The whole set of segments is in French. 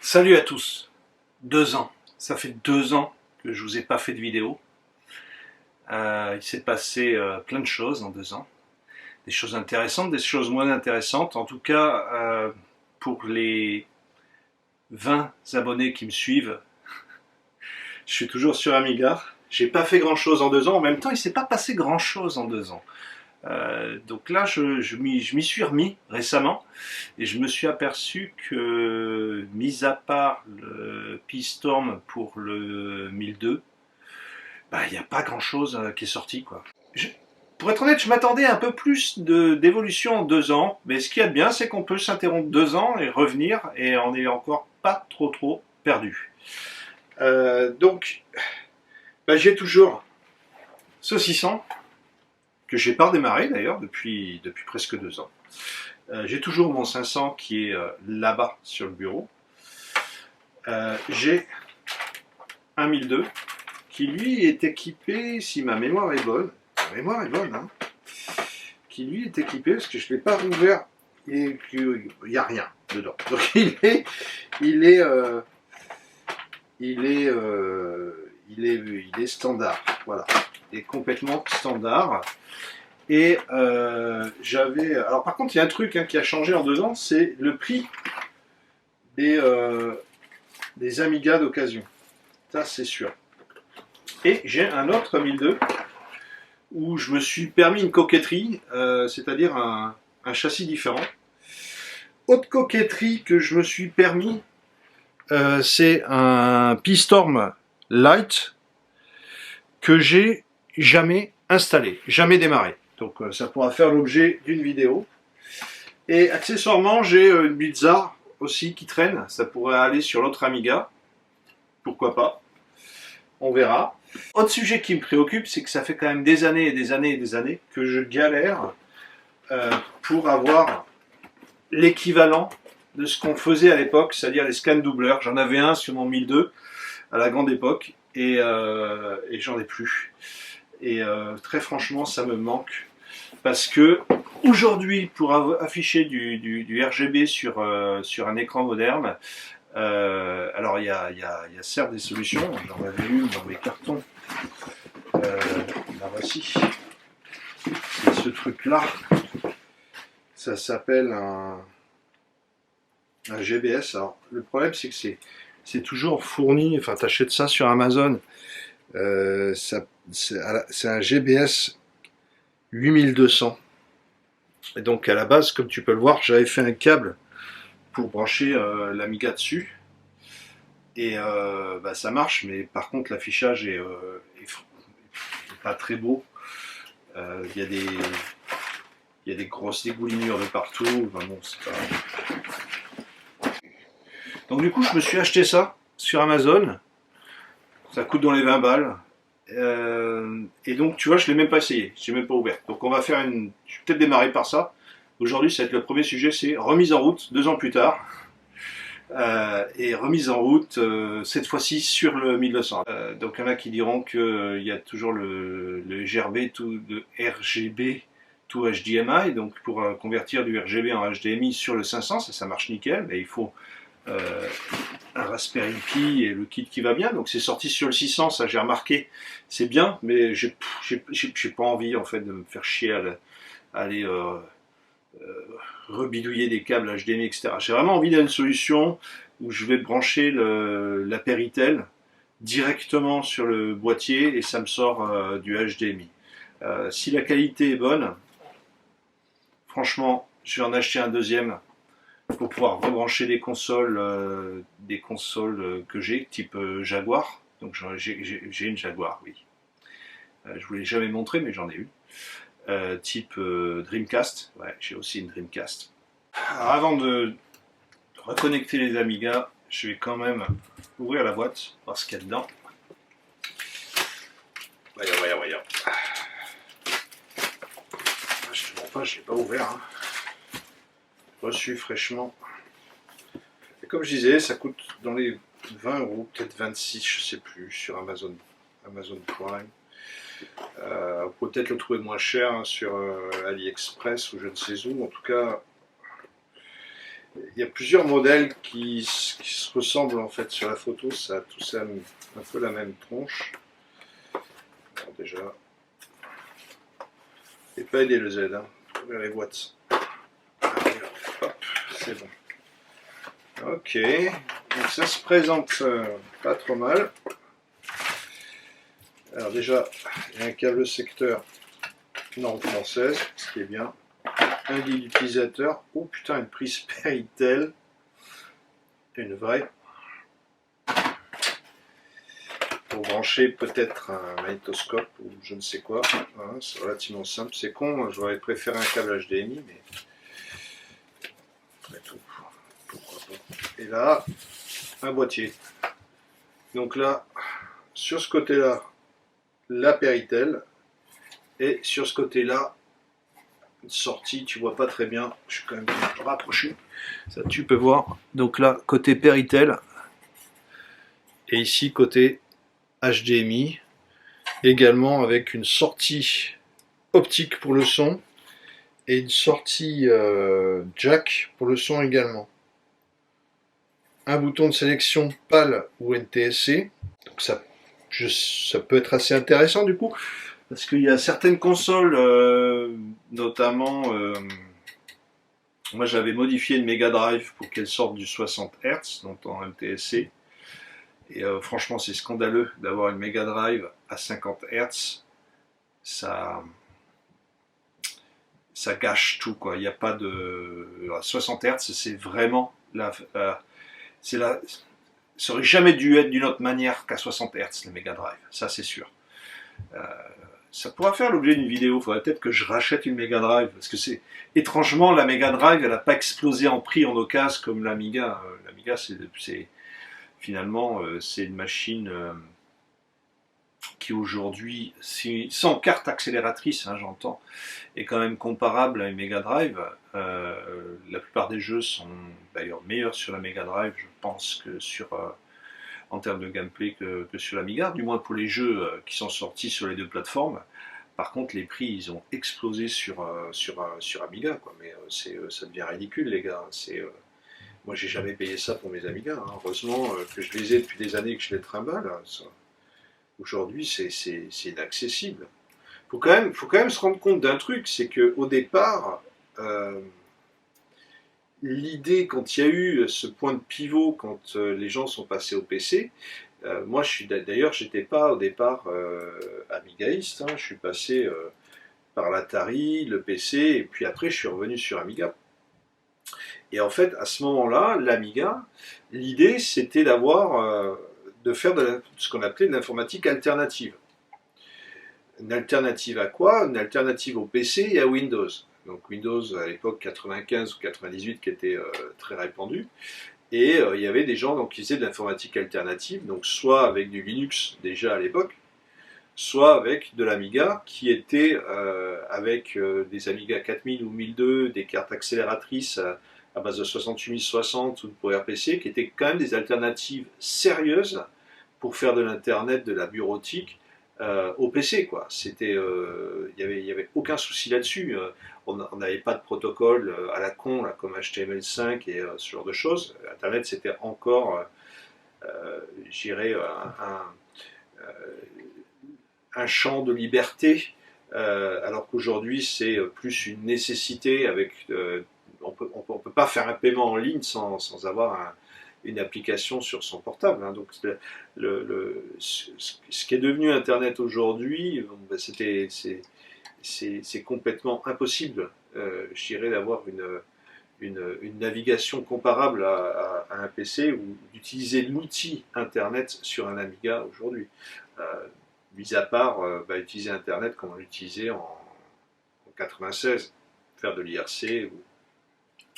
Salut à tous. 2 ans. Ça fait 2 ans que je vous ai pas fait de vidéo. Il s'est passé plein de choses en 2 ans. Des choses intéressantes, des choses moins intéressantes. En tout cas, pour les 20 abonnés qui me suivent, je suis toujours sur Amiga. J'ai pas fait grand chose en 2 ans. En même temps, il s'est pas passé grand chose en 2 ans. Donc là, je m'y suis remis récemment et je me suis aperçu que, mis à part le P-Storm pour le 1002, il n'y a pas grand chose qui est sorti, quoi. Pour être honnête, je m'attendais à un peu plus d'évolution en 2 ans, mais ce qu'il y a de bien, c'est qu'on peut s'interrompre 2 ans et revenir et on n'est encore pas trop perdu. Donc, j'ai toujours ce 600 que j'ai pas redémarré d'ailleurs depuis presque 2 ans. J'ai toujours mon 500 qui est là-bas sur le bureau. J'ai un 1002 qui lui est équipé, si ma mémoire est bonne, hein, qui lui est équipé, parce que je ne l'ai pas rouvert, et qu'il n'y a rien dedans. Donc il est standard, voilà. Il est complètement standard. Et alors par contre, il y a un truc qui a changé en 2 ans, c'est le prix des Amiga d'occasion. Ça, c'est sûr. Et j'ai un autre 1002 où je me suis permis une coquetterie, c'est-à-dire un châssis différent. Autre coquetterie que je me suis permis, c'est un P-Storm Lite que j'ai jamais installé, jamais démarré. Donc ça pourra faire l'objet d'une vidéo. Et accessoirement, j'ai une Blizzard aussi qui traîne. Ça pourrait aller sur l'autre Amiga. Pourquoi pas. On verra. Autre sujet qui me préoccupe, c'est que ça fait quand même des années et des années et des années que je galère pour avoir l'équivalent de ce qu'on faisait à l'époque, c'est-à-dire les scans doubleurs. J'en avais un sur mon 1002 à la grande époque et j'en ai plus. Et très franchement, ça me manque. Parce que aujourd'hui, pour afficher du RGB sur un écran moderne, alors il y a certes des solutions, j'en avais une dans mes cartons, la voici, c'est ce truc-là, ça s'appelle un GBS. Alors le problème c'est que c'est toujours fourni, enfin tu achètes ça sur Amazon, c'est un GBS 8200. Et donc à la base, comme tu peux le voir, j'avais fait un câble pour brancher l'Amiga dessus. Et ça marche, mais par contre l'affichage est pas très beau. Il y a des grosses dégoulinures de partout. Enfin, bon, c'est pas... Donc du coup, je me suis acheté ça sur Amazon. Ça coûte dans les 20 balles. Et donc, tu vois, je ne l'ai même pas essayé. Je l'ai même pas ouvert. Donc on va faire je vais peut-être démarrer par ça. Aujourd'hui, ça va être le premier sujet, c'est remise en route 2 ans plus tard. Et remise en route cette fois-ci sur le 1200. Donc il y en a qui diront qu'il y a toujours le RGB to HDMI, donc pour convertir du RGB en HDMI sur le 500, ça marche nickel, mais il faut un Raspberry Pi et le kit qui va bien. Donc c'est sorti sur le 600, ça j'ai remarqué, c'est bien, mais j'ai pas envie en fait de me faire chier à aller rebidouiller des câbles HDMI, etc. J'ai vraiment envie d'avoir une solution où je vais brancher la Péritel directement sur le boîtier et ça me sort du HDMI. Si la qualité est bonne, franchement, je vais en acheter un deuxième pour pouvoir rebrancher des consoles que j'ai, type Jaguar. Donc j'ai une Jaguar, oui. Je vous l'ai jamais montré, mais j'en ai une. Type Dreamcast. Ouais, j'ai aussi une Dreamcast. Alors, avant de reconnecter les Amiga, je vais quand même ouvrir la boîte, voir ce qu'il y a dedans. Voyons. Je ne te mens pas, je ne l'ai pas ouvert. Hein. Reçu fraîchement. Et comme je disais, ça coûte dans les 20 €, peut-être 26, je ne sais plus, sur Amazon Prime. Vous pouvez peut-être le trouver moins cher sur AliExpress ou je ne sais où. En tout cas, Il y a plusieurs modèles qui se ressemblent en fait sur la photo, ça a tous un peu la même tronche. Alors déjà, et pas aider le Z, hein, vers les boîtes. Allez, hop, c'est bon. Ok, donc ça se présente pas trop mal. Alors déjà, il y a un câble secteur norme française, ce qui est bien. Un guide utilisateur. Oh putain, une prise Péritel. Une vraie. Pour brancher peut-être un magnétoscope ou je ne sais quoi. Voilà, c'est relativement simple. C'est con, j'aurais préféré un câble HDMI, mais après tout, pourquoi pas. Et là, un boîtier. Donc là, sur ce côté-là, la Péritel. Et sur ce côté-là, une sortie, tu vois pas très bien. Je suis quand même rapproché. Ça, tu peux voir. Donc là, côté Péritel. Et ici, côté HDMI. Également avec une sortie optique pour le son. Et une sortie jack pour le son également. Un bouton de sélection PAL ou NTSC. Donc ça peut être assez intéressant du coup. Parce qu'il y a certaines consoles, notamment, moi j'avais modifié une Mega Drive pour qu'elle sorte du 60 Hz, donc en NTSC. Et franchement, c'est scandaleux d'avoir une Mega Drive à 50 Hz. Ça gâche tout, quoi. Il n'y a pas de. 60 Hz, c'est vraiment ça aurait jamais dû être d'une autre manière qu'à 60 Hz, la Mega Drive. Ça, c'est sûr. Ça pourra faire l'objet d'une vidéo. Il faudrait peut-être que je rachète une Mega Drive. Parce que c'est étrangement, la Mega Drive, elle n'a pas explosé en prix en occasion comme l'Amiga. L'Amiga, finalement, c'est une machine qui aujourd'hui, sans carte accélératrice, hein, j'entends, est quand même comparable à une Mega Drive. La plupart des jeux sont d'ailleurs meilleurs sur la Mega Drive, je pense, que en termes de gameplay que sur l'Amiga, du moins pour les jeux qui sont sortis sur les deux plateformes. Par contre, les prix, ils ont explosé sur Amiga, quoi. Mais ça devient ridicule, les gars. Moi, j'ai jamais payé ça pour mes Amigas, hein. Heureusement que je les ai depuis des années, que je les trimballe. Aujourd'hui, c'est inaccessible. Faut quand même se rendre compte d'un truc, c'est qu'au départ, l'idée, quand il y a eu ce point de pivot, quand les gens sont passés au PC, moi, d'ailleurs, j'étais pas au départ amigaïste, hein. Je suis passé par l'Atari, le PC, et puis après, je suis revenu sur Amiga. Et en fait, à ce moment-là, l'Amiga, l'idée, c'était de faire ce qu'on appelait de l'informatique alternative. Une alternative à quoi? Une alternative au PC et à Windows. Donc Windows à l'époque 95 ou 98 qui était très répandu. Et il y avait des gens qui faisaient de l'informatique alternative, donc soit avec du Linux déjà à l'époque, soit avec de l'Amiga qui était avec des Amiga 4000 ou 1002, des cartes accélératrices à base de 68060 ou de PowerPC, qui étaient quand même des alternatives sérieuses pour faire de l'internet, de la bureautique au PC, quoi. C'était, y avait aucun souci là-dessus. On n'avait pas de protocole à la con là, comme HTML5 et ce genre de choses. Internet, c'était encore, je dirais, un champ de liberté, alors qu'aujourd'hui c'est plus une nécessité. On peut pas faire un paiement en ligne sans avoir une application sur son portable, hein. Donc ce qui est devenu Internet aujourd'hui, c'est complètement impossible, je dirais, d'avoir une navigation comparable à un PC ou d'utiliser l'outil Internet sur un Amiga aujourd'hui. Mis à part utiliser Internet comme on l'utilisait en 96, faire de l'IRC ou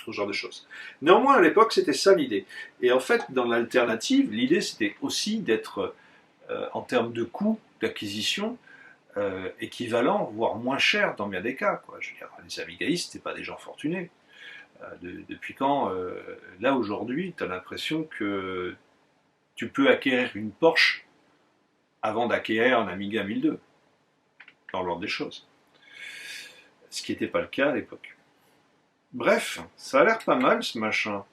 ce genre de choses. Néanmoins, à l'époque, c'était ça l'idée. Et en fait, dans l'alternative, l'idée, c'était aussi d'être, en termes de coût d'acquisition, équivalent, voire moins cher dans bien des cas, quoi. Je veux dire, les amigaïstes, c'était pas des gens fortunés. Depuis quand, là, aujourd'hui, tu as l'impression que tu peux acquérir une Porsche avant d'acquérir un Amiga 1002, dans l'ordre des choses. Ce qui n'était pas le cas à l'époque. Bref, ça a l'air pas mal ce machin.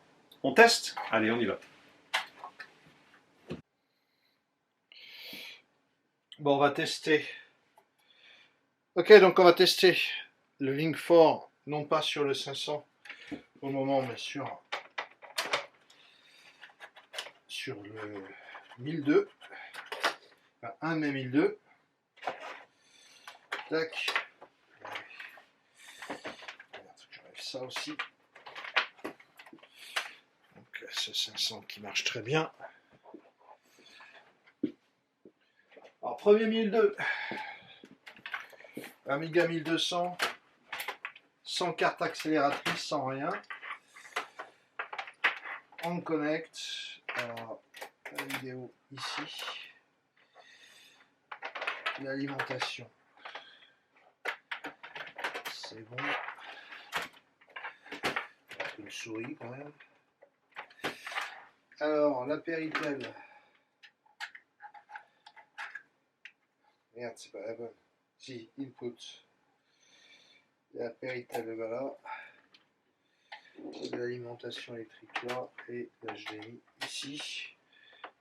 On teste? Allez, on y va. Bon, on va tester. Ok, donc on va tester le Link 4, non pas sur le 500 pour le moment, mais sur le 1002. Enfin, un mais 1002. Tac. J'enlève ça aussi. Donc ce 500 qui marche très bien. Alors premier 1002. Amiga 1200. Sans carte accélératrice, sans rien. On connecte. Alors, la vidéo ici. L'alimentation. C'est bon. Une souris quand même. Alors, la Péritel. Merde, c'est pas la bonne. Si, input. La Péritel, voilà. L'alimentation électrique là. Et l'HDMI ici.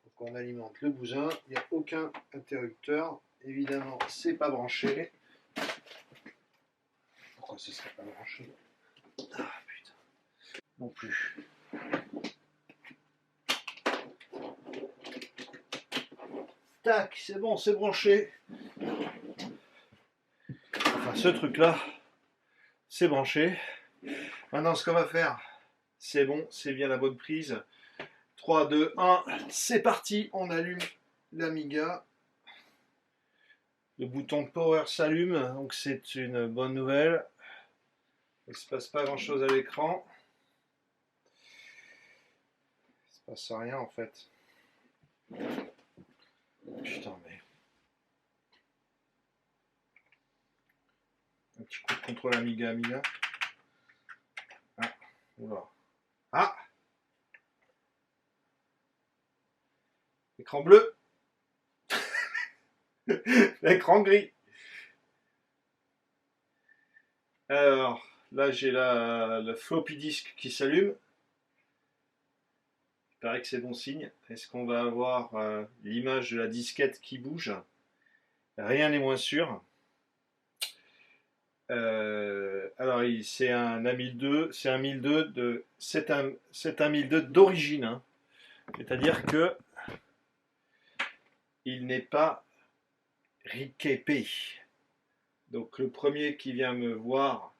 Donc on alimente le bousin. Il n'y a aucun interrupteur. Évidemment, c'est pas branché. Pourquoi ce serait pas branché? Ah putain. Non plus. Tac, c'est bon, c'est branché. Enfin, ce truc-là, c'est branché. Maintenant, ce qu'on va faire, c'est bon, c'est bien la bonne prise. 3, 2, 1, c'est parti. On allume l'Amiga. Le bouton Power s'allume, donc c'est une bonne nouvelle. Il ne se passe pas grand-chose à l'écran. Il ne se passe rien en fait. Putain, mais... Un petit coup de contrôle Amiga. Ah, oula. Ah! Écran bleu. Écran gris. Alors, là j'ai le floppy disk qui s'allume. Il paraît que c'est bon signe. Est-ce qu'on va avoir l'image de la disquette qui bouge? Rien n'est moins sûr. Alors c'est un A1002, c'est un 1002 c'est un 1002 d'origine, hein. C'est-à-dire que il n'est pas RICP. Donc le premier qui vient me voir,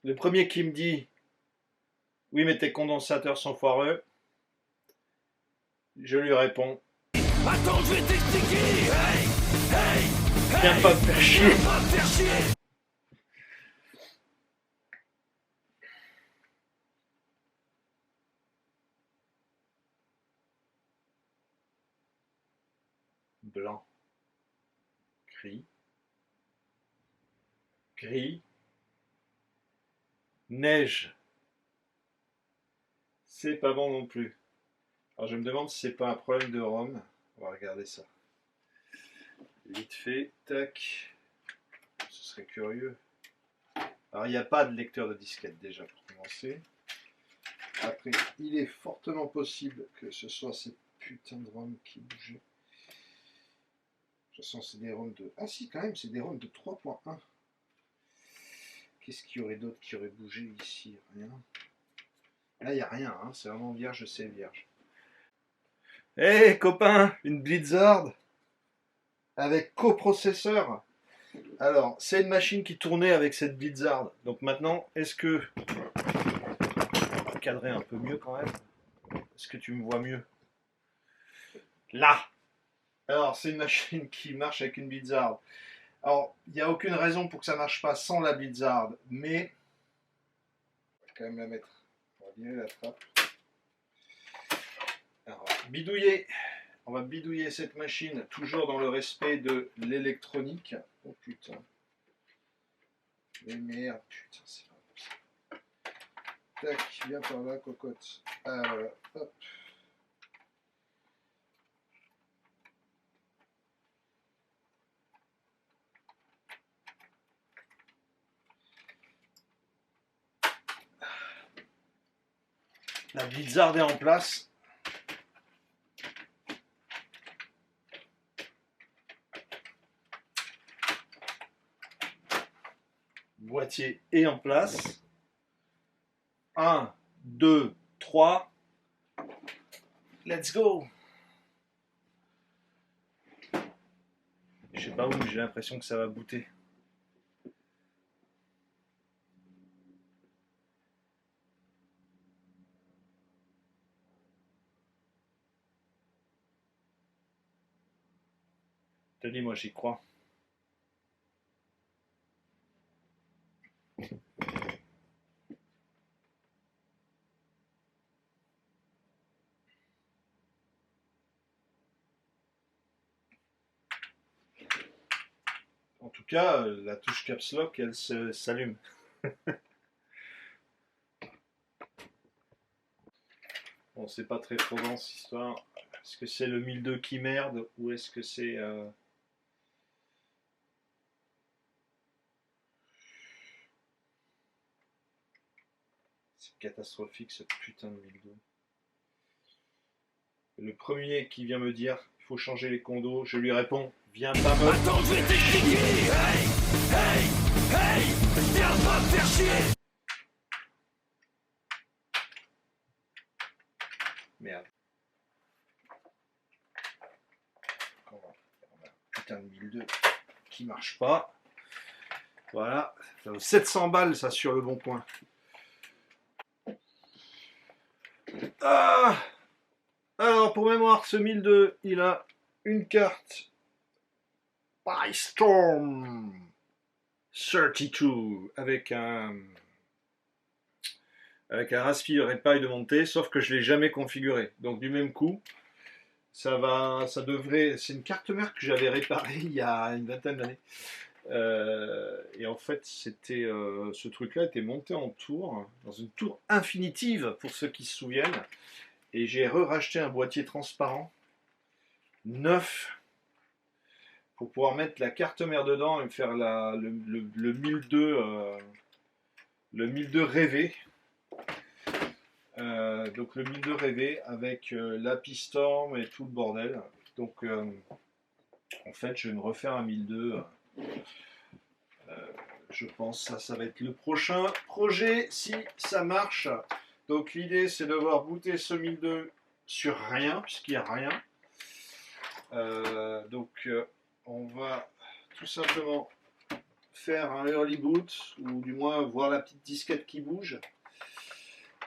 le premier qui me dit oui mais tes condensateurs sont foireux, je lui réponds attends, je vais t'expliquer. Viens pas me faire chier. Blanc, gris, neige. C'est pas bon non plus. Alors je me demande si c'est pas un problème de ROM. On va regarder ça. Vite fait, tac. Ce serait curieux. Alors il n'y a pas de lecteur de disquette déjà pour commencer. Après, il est fortement possible que ce soit ces putains de ROM qui bougeaient. De toute façon, c'est des ROM de... Ah si, quand même, c'est des ROM de 3.1. Qu'est-ce qu'il y aurait d'autre qui aurait bougé ici? Rien. Là, il n'y a rien, hein. C'est vraiment vierge, c'est vierge. Hé, hey, copain, une Blizzard avec coprocesseur. Alors, c'est une machine qui tournait avec cette Blizzard. Donc maintenant, est-ce que... On va cadrer un peu mieux quand même. Est-ce que tu me vois mieux? Là. Alors, c'est une machine qui marche avec une Blizzard. Alors, il n'y a aucune raison pour que ça ne marche pas sans la Blizzard, mais... On va quand même la mettre. On va virer la trappe. Alors, bidouiller. On va bidouiller cette machine, toujours dans le respect de l'électronique. Oh putain. Mais merde, putain, c'est pas possible. Tac, viens par là, cocotte. Ah voilà, hop. La blizzard est en place. Boîtier est en place. 1, 2, 3. Let's go! Je sais pas où, j'ai l'impression que ça va booter. Te dis, moi j'y crois. En tout cas, la touche Caps Lock, elle s'allume. Bon, c'est pas très probant cette histoire. Est-ce que c'est le 1002 qui merde ou est-ce que c'est... C'est catastrophique ce putain de 1002. Le premier qui vient me dire il faut changer les condos, je lui réponds viens pas me... Attends, je vais t'expliquer. Hey, hey, hey, viens pas me faire chier. Merde. On a un putain de 1002 qui marche pas. Voilà, ça vaut 700 balles ça sur le bon coin. Ah, alors pour mémoire, ce 1002, il a une carte by Storm 32 avec un Raspi Repaille de montée, sauf que je ne l'ai jamais configuré. Donc du même coup, ça devrait. C'est une carte mère que j'avais réparée il y a une vingtaine d'années. Et en fait, ce truc-là était monté en tour, dans une tour infinitive pour ceux qui se souviennent. Et j'ai racheté un boîtier transparent, neuf, pour pouvoir mettre la carte mère dedans et me faire le 1002, le 1002 rêvé. Donc le 1002 rêvé avec l'Apistorm et tout le bordel. Donc en fait, je vais me refaire un 1002. Je pense que ça va être le prochain projet si ça marche. Donc l'idée c'est de voir booter ce 1002 sur rien, puisqu'il n'y a rien. Donc on va tout simplement faire un early boot, ou du moins voir la petite disquette qui bouge.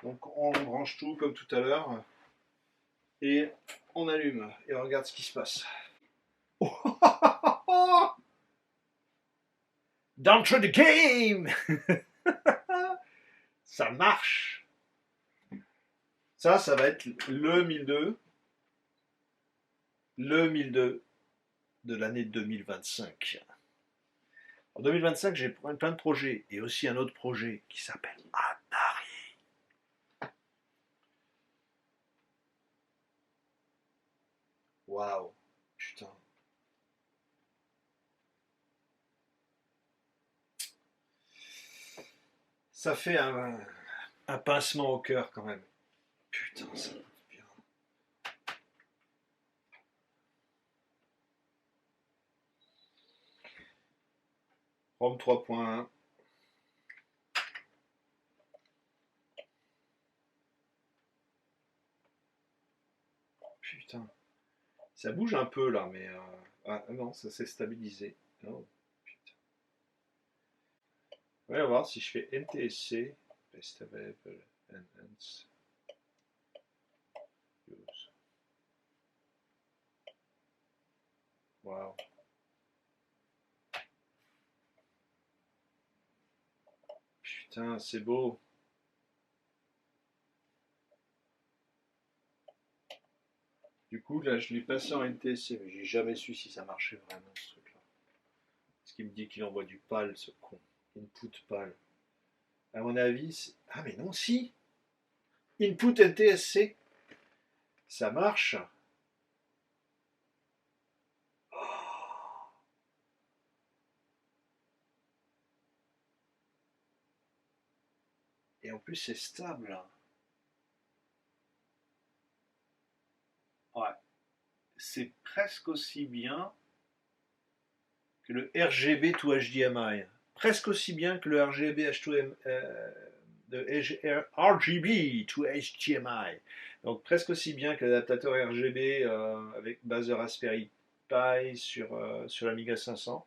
Donc on branche tout comme tout à l'heure, et on allume, et on regarde ce qui se passe. Down to the game. Ça marche. Ça va être le 1002. Le 1002 de l'année 2025. En 2025, j'ai plein de projets. Et aussi un autre projet qui s'appelle Atari. Waouh. Putain. Ça fait un pincement au cœur quand même. Putain, ça va bien. ROM 3.1. Putain. Ça bouge un peu là, mais... Ah non, ça s'est stabilisé. Oh, putain. On va voir si je fais NTSC. Best available. Enhance. Use. Wow. Putain, c'est beau. Du coup, là, je l'ai passé en NTSC, mais j'ai jamais su si ça marchait vraiment, ce truc-là. Parce qu'il me dit qu'il envoie du PAL, ce con. Input PAL. À mon avis, c'est... Ah, mais non, si! Input NTSC. Ça marche. Oh. Et en plus, c'est stable. c'est presque aussi bien que le RGB to HDMI. Presque aussi bien que le RGB RGB to HDMI. Donc presque aussi bien que l'adaptateur RGB avec base de Raspberry Pi sur l'Amiga 500.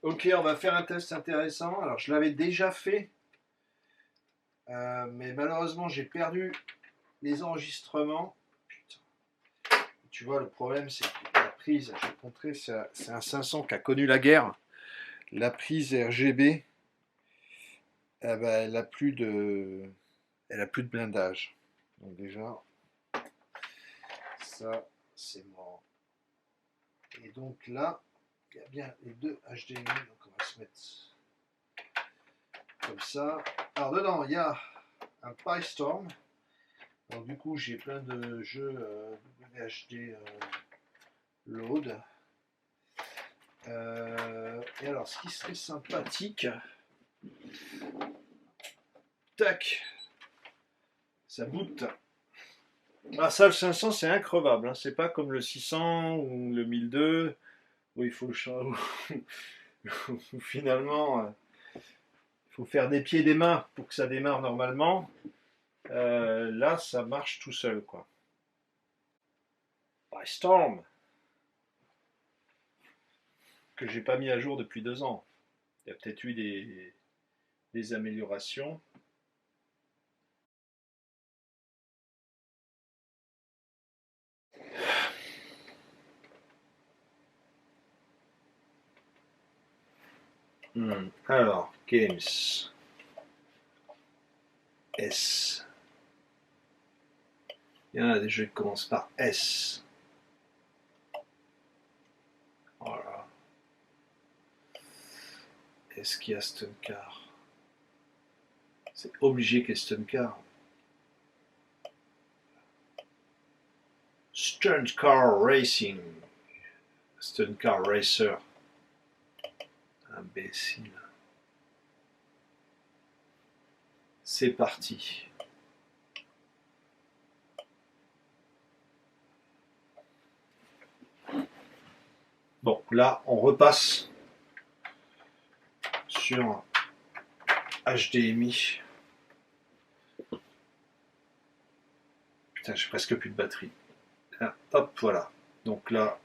Ok, on va faire un test intéressant. Alors je l'avais déjà fait, mais malheureusement j'ai perdu les enregistrements. Putain. Tu vois, le problème c'est que la prise, je vais te montrer, c'est un 500 qui a connu la guerre. La prise RGB, eh ben, elle a plus de blindage. Donc déjà, ça c'est mort. Et donc là, il y a bien les deux HDMI, donc on va se mettre comme ça. Alors dedans, il y a un PyStorm. Donc du coup, j'ai plein de jeux WHD load. Et alors, ce qui serait sympathique, tac, ça boot. Ah ça, le 500, c'est increvable, hein. C'est pas comme le 600 ou le 1002 où il faut le changer. Où finalement, il faut faire des pieds et des mains pour que ça démarre normalement. Là, ça marche tout seul, quoi. PyStorm, que j'ai pas mis à jour depuis 2 ans. Il y a peut-être eu des améliorations. Alors, Games. S. Il y en a des jeux qui commencent par S. Voilà. Est-ce qu'il y a Stuncar? C'est obligé qu'il y ait Stuncar. Stuntcar Racing. Stuntcar Racer. Imbécile. C'est parti. Bon, là, on repasse sur HDMI. Putain, j'ai presque plus de batterie. Là, hop, voilà. Donc là,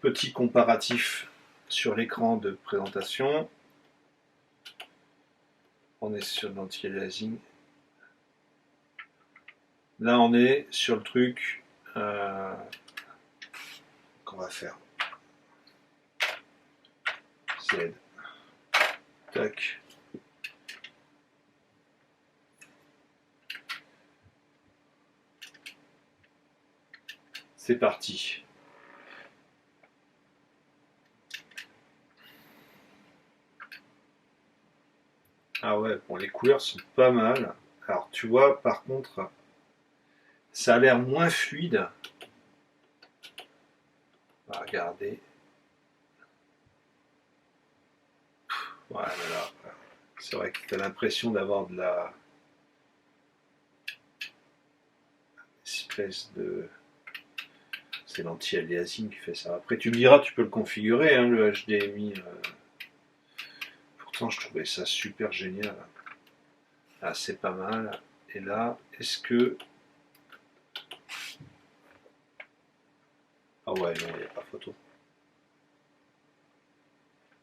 petit comparatif sur l'écran de présentation. On est sur l'anti-aliasing. Là, on est sur le truc qu'on va faire. Z. Tac. C'est parti. Ah ouais, bon, les couleurs sont pas mal. Alors tu vois, par contre, ça a l'air moins fluide. On va regarder. Voilà, c'est vrai que tu as l'impression d'avoir de la espèce de... C'est l'anti-aliasing qui fait ça. Après tu me diras, tu peux le configurer, hein, le HDMI. Pourtant je trouvais ça super génial. Ah, c'est pas mal. Et là, est-ce que... Ah ouais, non, il n'y a pas photo.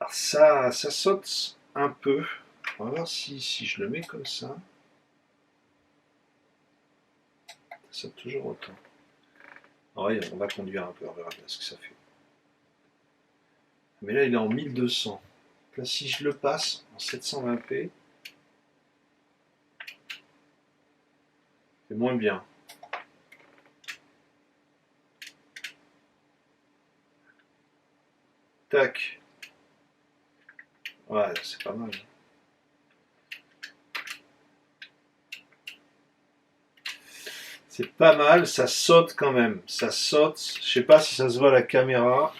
Alors ça saute un peu. On va voir si je le mets comme ça. Ça saute toujours autant. Ouais, on va conduire un peu, on verra bien ce que ça fait. Mais là, il est en 1200. Là, si je le passe en 720p, c'est moins bien. Tac. Ouais, c'est pas mal. C'est pas mal, ça saute quand même. Ça saute. Je sais pas si ça se voit à la caméra.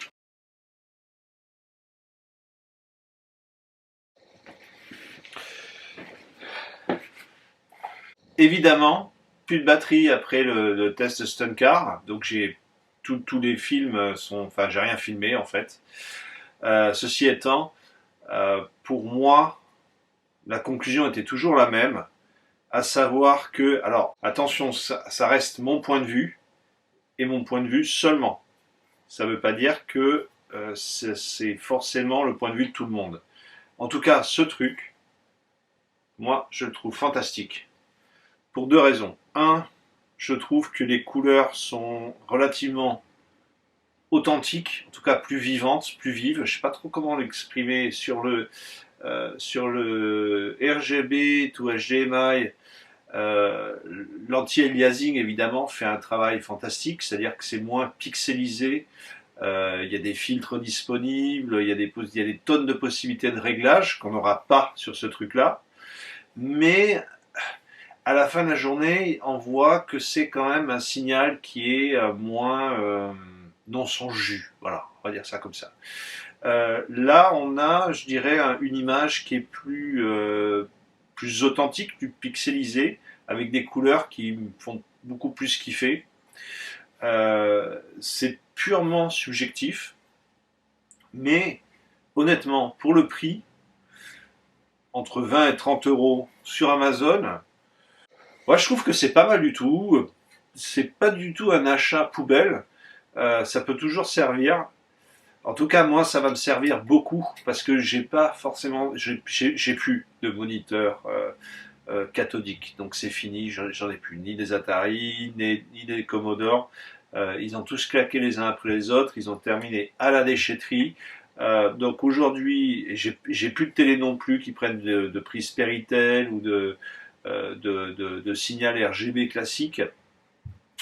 Évidemment, plus de batterie après le test Stuncar. Donc j'ai tous les films sont... Enfin, j'ai rien filmé en fait. Ceci étant, pour moi, la conclusion était toujours la même, à savoir que... Alors, attention, ça reste mon point de vue, et mon point de vue seulement. Ça ne veut pas dire que c'est forcément le point de vue de tout le monde. En tout cas, ce truc, moi, je le trouve fantastique. Pour deux raisons. Un, je trouve que les couleurs sont relativement authentiques, en tout cas plus vivantes, plus vives. Je ne sais pas trop comment l'exprimer sur le RGB to HDMI. L'anti-aliasing évidemment fait un travail fantastique, c'est-à-dire que c'est moins pixelisé. Il y a des filtres disponibles, il y a des tonnes de possibilités de réglage qu'on n'aura pas sur ce truc-là. Mais à la fin de la journée, on voit que c'est quand même un signal qui est moins dans son jus. Voilà, on va dire ça comme ça. Là, on a, je dirais, une image qui est plus authentique, plus pixelisée, avec des couleurs qui me font beaucoup plus kiffer. C'est purement subjectif, mais honnêtement, pour le prix, entre 20 et 30 euros sur Amazon, moi je trouve que c'est pas mal du tout. C'est pas du tout un achat poubelle. Ça peut toujours servir. En tout cas, moi, ça va me servir beaucoup parce que j'ai pas forcément, j'ai plus de moniteur cathodique. Donc c'est fini, j'en ai plus ni des Atari, ni des Commodore. Ils ont tous claqué les uns après les autres. Ils ont terminé à la déchetterie. Donc aujourd'hui, j'ai plus de télé non plus qui prennent de prise Péritel ou de signal RGB classique.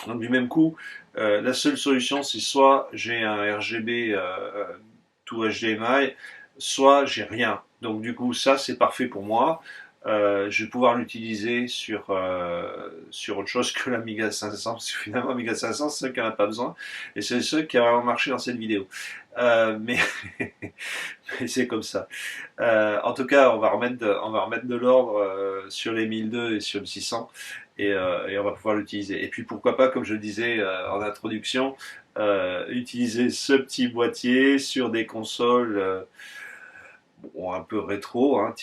Donc du même coup, la seule solution, c'est soit j'ai un RGB tout HDMI, soit j'ai rien. Donc du coup, ça c'est parfait pour moi. Je vais pouvoir l'utiliser sur autre chose que l'Amiga 500, parce que finalement l'Amiga 500, c'est ceux qui n'en a pas besoin, et c'est ceux qui a vraiment marché dans cette vidéo. Mais c'est comme ça. En tout cas, on va remettre de l'ordre sur les 1002 et sur le 600, et on va pouvoir l'utiliser. Et puis pourquoi pas, comme je le disais en introduction, utiliser ce petit boîtier sur des consoles bon, un peu rétro, hein,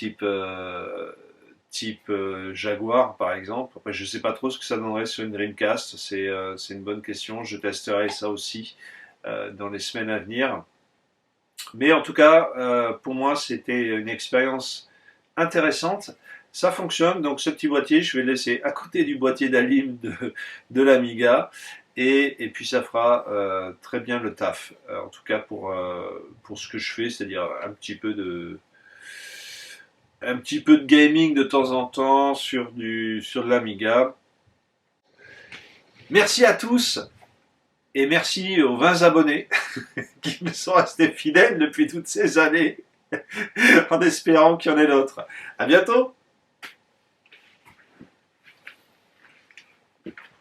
type Jaguar par exemple. Après, je sais pas trop ce que ça donnerait sur une Dreamcast, c'est une bonne question, je testerai ça aussi dans les semaines à venir. Mais en tout cas, pour moi, c'était une expérience intéressante. Ça fonctionne, donc ce petit boîtier, je vais le laisser à côté du boîtier d'Alim de l'Amiga, et puis ça fera très bien le taf. En tout cas pour ce que je fais, c'est-à-dire un petit peu de gaming de temps en temps sur de l'Amiga. Merci à tous et merci aux 20 abonnés qui me sont restés fidèles depuis toutes ces années en espérant qu'il y en ait d'autres. À bientôt!